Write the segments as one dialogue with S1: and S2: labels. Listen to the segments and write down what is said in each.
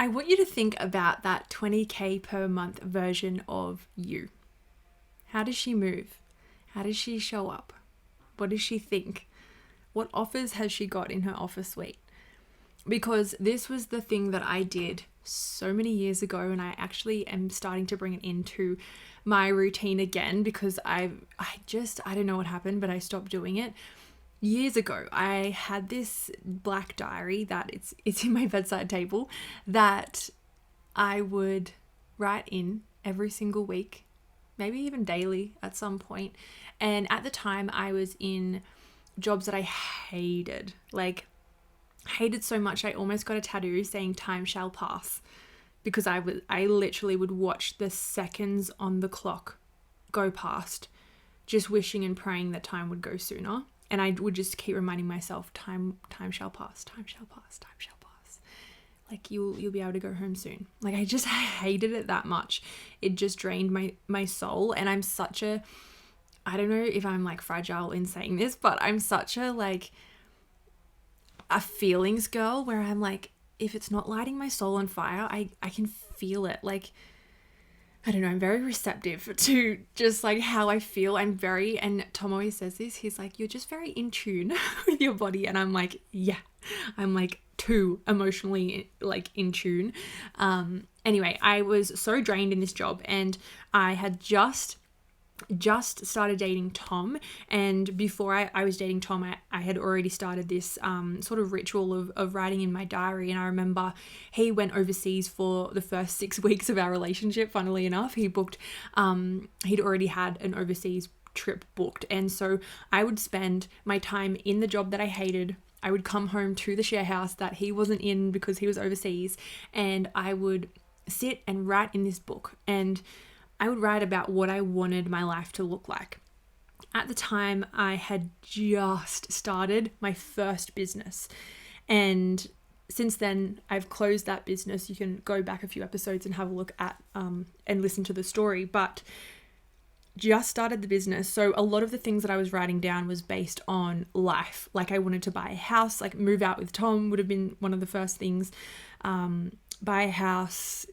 S1: I want you to think about that 20K per month version of you. How does she move? How does she show up? What does she think? What offers has she got in her offer suite? Because this was the thing that I did so many years ago, and I actually am starting to bring it into my routine again because I don't know what happened, but I stopped doing it. Years ago, I had this black diary that it's in my bedside table that I would write in every single week, maybe even daily at some point. And at the time, I was in jobs that I hated, hated so much I almost got a tattoo saying "time shall pass," because I literally would watch the seconds on the clock go past, just wishing and praying that time would go sooner. And I would just keep reminding myself, time shall pass, time shall pass, time shall pass. Like you'll be able to go home soon. Like I just hated it that much. It just drained my soul. And I'm such a, I don't know if I'm like fragile in saying this, but I'm such a feelings girl where I'm like, if it's not lighting my soul on fire, I can feel it. Like, I don't know, I'm very receptive to just like how I feel. And Tom always says this, he's like, you're just very in tune with your body. And I'm like, yeah, I'm like too emotionally like in tune. Anyway, I was so drained in this job, and I had just started dating Tom, and before I was dating Tom, I had already started this sort of ritual of writing in my diary. And I remember he went overseas for the first 6 weeks of our relationship. Funnily enough, he booked he'd already had an overseas trip booked, and so I would spend my time in the job that I hated. I would come home to the share house that he wasn't in because he was overseas, and I would sit and write in this book, and I would write about what I wanted my life to look like. At the time, I had just started my first business. And since then, I've closed that business. You can go back a few episodes and have a look at and listen to the story. But just started the business. So a lot of the things that I was writing down was based on life. Like I wanted to buy a house, like move out with Tom would have been one of the first things. Buy a house.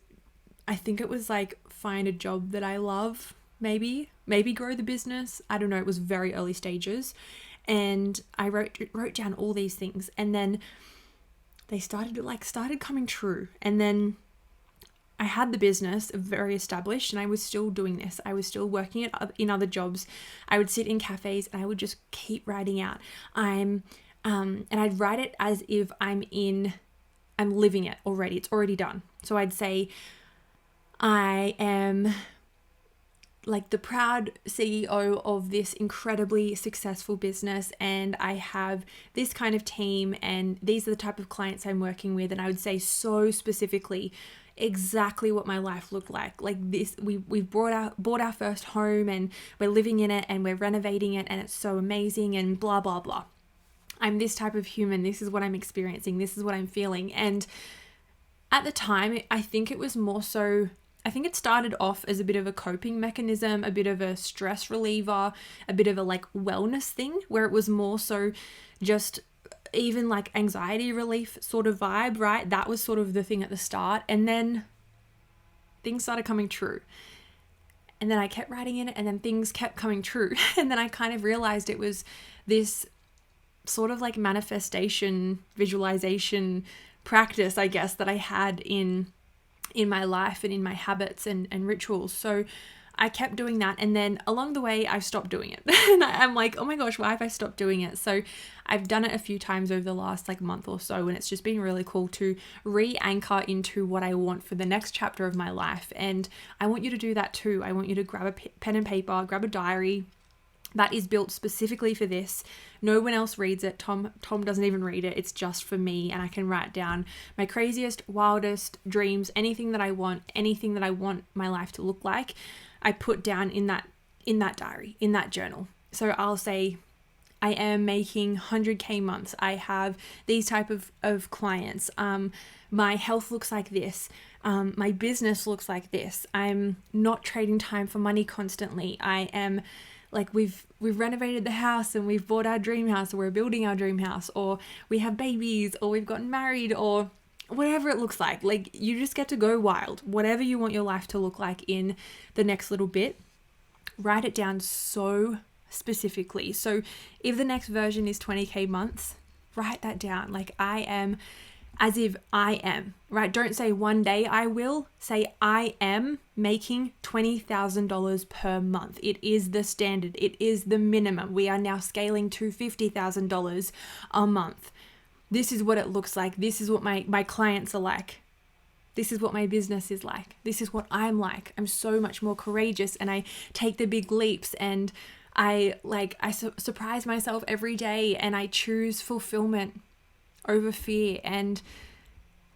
S1: I think it was like find a job that I love, maybe grow the business. I don't know. It was very early stages. And I wrote down all these things, and then they started coming true. And then I had the business very established, and I was still doing this. I was still working in other jobs. I would sit in cafes and I would just keep writing out. And I'd write it as if I'm living it already. It's already done. So I'd say, I am like the proud CEO of this incredibly successful business, and I have this kind of team, and these are the type of clients I'm working with. And I would say so specifically exactly what my life looked like. Like this, we've bought our first home, and we're living in it, and we're renovating it, and it's so amazing, and blah, blah, blah. I'm this type of human. This is what I'm experiencing. This is what I'm feeling. And at the time, I think it was more so, I think it started off as a bit of a coping mechanism, a bit of a stress reliever, a bit of a like wellness thing, where it was more so just even like anxiety relief sort of vibe, right? That was sort of the thing at the start. And then things started coming true. And then I kept writing in it, and then things kept coming true. And then I kind of realized it was this sort of like manifestation, visualization practice, I guess, that I had in my life and in my habits and rituals. So I kept doing that, and then along the way I've stopped doing it. And I'm like, oh my gosh, why have I stopped doing it? So I've done it a few times over the last like month or so, and it's just been really cool to re-anchor into what I want for the next chapter of my life. And I want you to do that too. I want you to grab a pen and paper, grab a diary that is built specifically for this. No one else reads it. Tom doesn't even read it. It's just for me, and I can write down my craziest, wildest dreams, anything that I want my life to look like. I put down in that diary, in that journal. So I'll say, I am making 100K months. I have these type of clients. My health looks like this. My business looks like this. I'm not trading time for money constantly. I am like, we've renovated the house, and we've bought our dream house, or we're building our dream house, or we have babies, or we've gotten married, or whatever it looks like you just get to go wild. Whatever you want your life to look like in the next little bit, write it down so specifically. So if the next version is 20K months, write that down. Like, I am, as if I am, right? Don't say one day I will, say I am making $20,000 per month. It is the standard. It is the minimum. We are now scaling to $50,000 a month. This is what it looks like. This is what my clients are like. This is what my business is like. This is what I'm like. I'm so much more courageous, and I take the big leaps, and I surprise myself every day, and I choose fulfillment over fear, and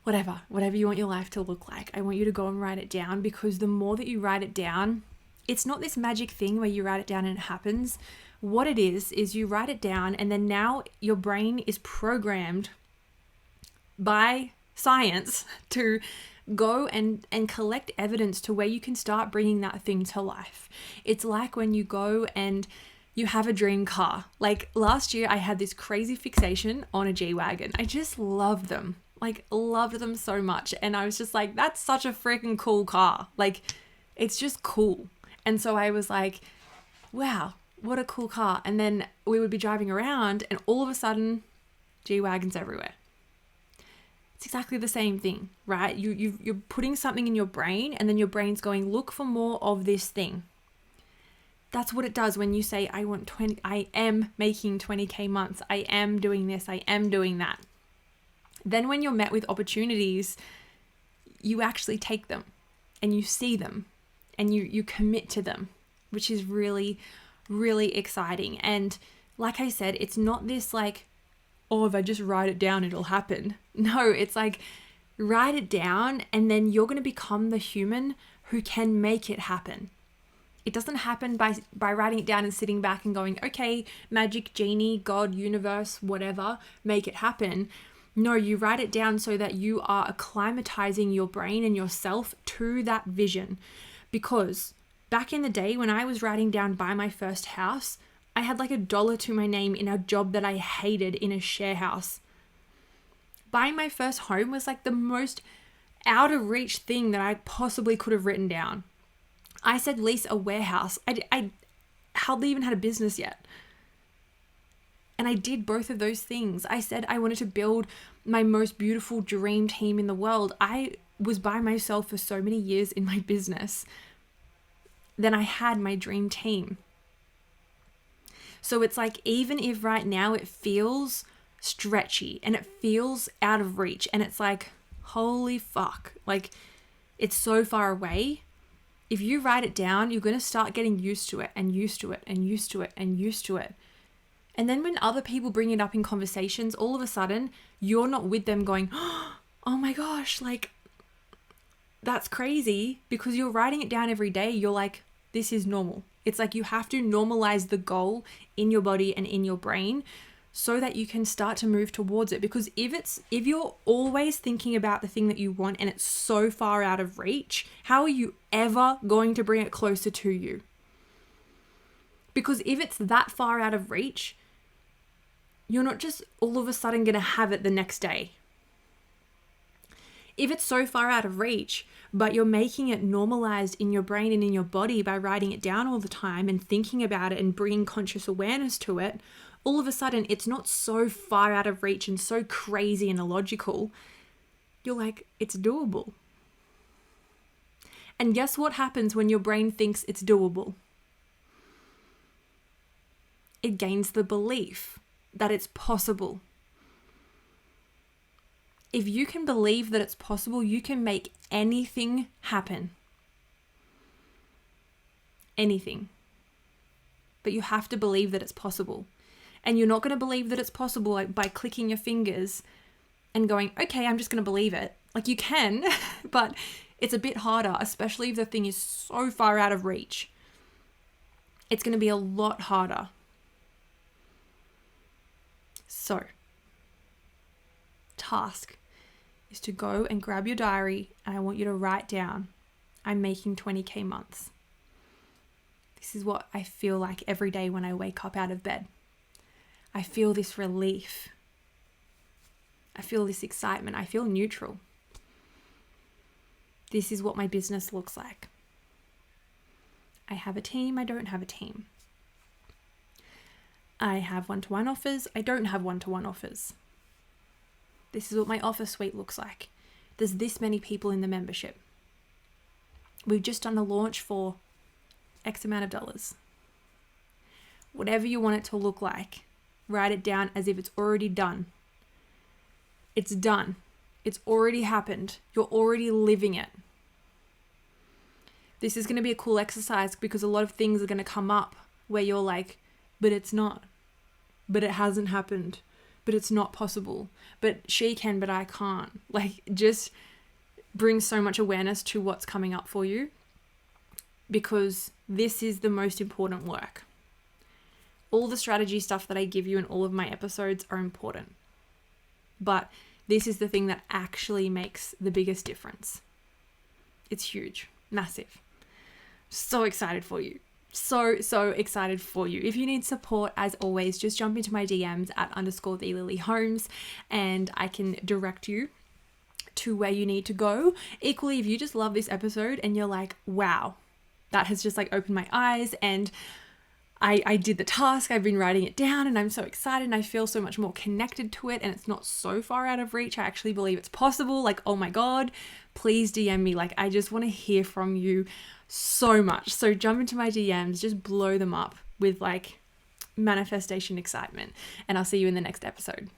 S1: whatever you want your life to look like. I want you to go and write it down, because the more that you write it down, it's not this magic thing where you write it down and it happens. What it is you write it down, and then now your brain is programmed by science to go and collect evidence to where you can start bringing that thing to life. It's like when you go and you have a dream car. Like last year, I had this crazy fixation on a G-Wagon. I just loved them. Loved them so much. And I was just like, that's such a freaking cool car. It's just cool. And so I was like, wow, what a cool car. And then we would be driving around, and all of a sudden, G-Wagons everywhere. It's exactly the same thing, right? You're putting something in your brain, and then your brain's going, look for more of this thing. That's what it does when you say, I am making 20K months. I am doing this. I am doing that. Then when you're met with opportunities, you actually take them, and you see them, and you commit to them, which is really, really exciting. And like I said, it's not this oh, if I just write it down, it'll happen. No, it's write it down, and then you're going to become the human who can make it happen. It doesn't happen by writing it down and sitting back and going, okay, magic, genie, God, universe, whatever, make it happen. No, you write it down so that you are acclimatizing your brain and yourself to that vision. Because back in the day when I was writing down buy my first house, I had $1 to my name in a job that I hated in a share house. Buying my first home was the most out of reach thing that I possibly could have written down. I said lease a warehouse. I hardly even had a business yet. And I did both of those things. I said I wanted to build my most beautiful dream team in the world. I was by myself for so many years in my business. Then I had my dream team. So it's even if right now it feels stretchy and it feels out of reach, and it's holy fuck, it's so far away. If you write it down, you're going to start getting used to it and used to it and used to it and used to it. And then when other people bring it up in conversations, all of a sudden you're not with them going, oh my gosh, that's crazy, because you're writing it down every day. You're this is normal. It's you have to normalize the goal in your body and in your brain so that you can start to move towards it. Because if you're always thinking about the thing that you want and it's so far out of reach, how are you ever going to bring it closer to you? Because if it's that far out of reach, you're not just all of a sudden going to have it the next day. If it's so far out of reach, but you're making it normalized in your brain and in your body by writing it down all the time and thinking about it and bringing conscious awareness to it, all of a sudden it's not so far out of reach and so crazy and illogical. You're it's doable. And guess what happens when your brain thinks it's doable? It gains the belief that it's possible. If you can believe that it's possible, you can make anything happen. Anything. But you have to believe that it's possible. And you're not going to believe that it's possible by clicking your fingers and going, okay, I'm just going to believe it. You can, but it's a bit harder, especially if the thing is so far out of reach. It's going to be a lot harder. So, task is to go and grab your diary, and I want you to write down, I'm making 20K months. This is what I feel like every day when I wake up out of bed. I feel this relief. I feel this excitement. I feel neutral. This is what my business looks like. I have a team. I don't have a team. I have one-to-one offers. I don't have one-to-one offers. This is what my offer suite looks like. There's this many people in the membership. We've just done a launch for X amount of dollars. Whatever you want it to look like, write it down as if it's already done. It's done. It's already happened. You're already living it. This is going to be a cool exercise because a lot of things are going to come up where you're like, but it's not. But it hasn't happened. But it's not possible. But she can, but I can't. Like, just bring so much awareness to what's coming up for you, because this is the most important work. All the strategy stuff that I give you in all of my episodes are important. But this is the thing that actually makes the biggest difference. It's huge. Massive. So excited for you. So excited for you. If you need support, as always, just jump into my DMs at _TheLilyHolmes and I can direct you to where you need to go. Equally, if you just love this episode and you're like, wow, that has just like opened my eyes and I did the task, I've been writing it down and I'm so excited and I feel so much more connected to it and it's not so far out of reach. I actually believe it's possible. Like, oh my God, please DM me. Like, I just want to hear from you so much. So jump into my DMs, just blow them up with like manifestation excitement, and I'll see you in the next episode.